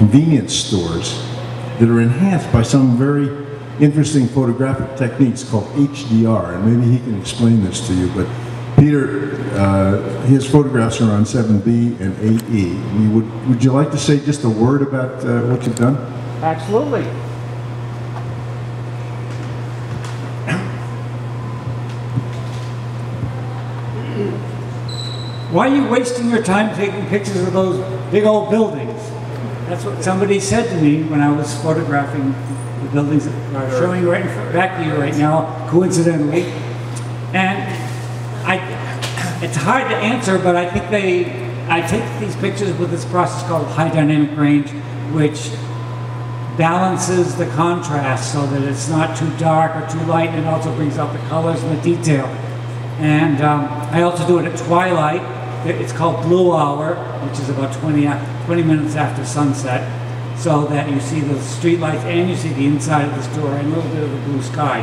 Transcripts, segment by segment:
convenience stores that are enhanced by some very interesting photographic techniques called HDR, and maybe he can explain this to you. But Peter, his photographs are on 7B and 8E. Would you like to say just a word about what you've done? Absolutely. Why are you wasting your time taking pictures of those big old buildings? That's what somebody said to me when I was photographing the buildings that are showing right back to you right now, coincidentally. And it's hard to answer, but I think I take these pictures with this process called high dynamic range, which balances the contrast so that it's not too dark or too light, and it also brings out the colors and the detail. And I also do it at twilight. It's called blue hour, which is about 20 minutes after sunset, so that you see the street lights and you see the inside of the store and a little bit of the blue sky.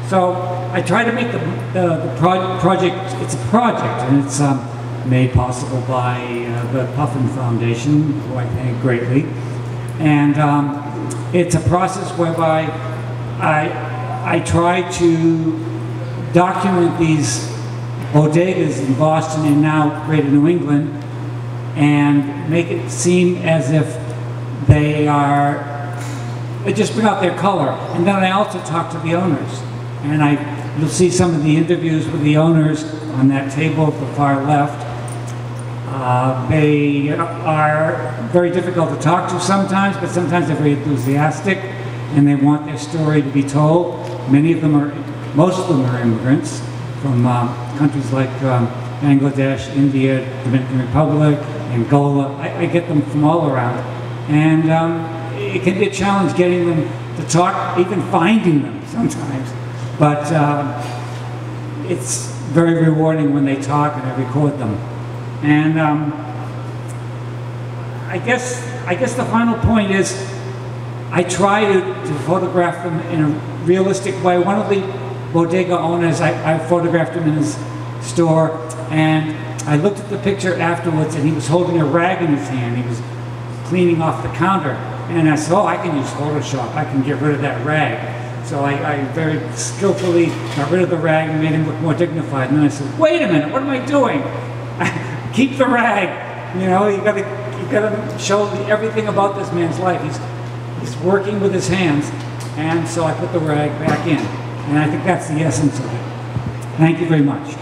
So I try to make the project, it's a project, and it's made possible by the Puffin Foundation, who I thank greatly. And it's a process whereby I try to document these bodegas in Boston and now Greater New England and make it seem as if they just bring out their color. And then I also talk to the owners. And you'll see some of the interviews with the owners on that table at the far left. They are very difficult to talk to sometimes, but sometimes they're very enthusiastic and they want their story to be told. Most of them are immigrants from countries like Bangladesh, India, Dominican Republic, Angola. I get them from all around. And it can be a challenge getting them to talk, even finding them sometimes. But it's very rewarding when they talk and I record them. And I guess the final point is I try to photograph them in a realistic way. One of the bodega owners, I photographed him in his store, and I looked at the picture afterwards and he was holding a rag in his hand. He was cleaning off the counter. And I said, oh, I can use Photoshop. I can get rid of that rag. So I very skillfully got rid of the rag and made him look more dignified. And then I said, wait a minute, what am I doing? Keep the rag. You know, you gotta show everything about this man's life. He's working with his hands. And so I put the rag back in. And I think that's the essence of it. Thank you very much.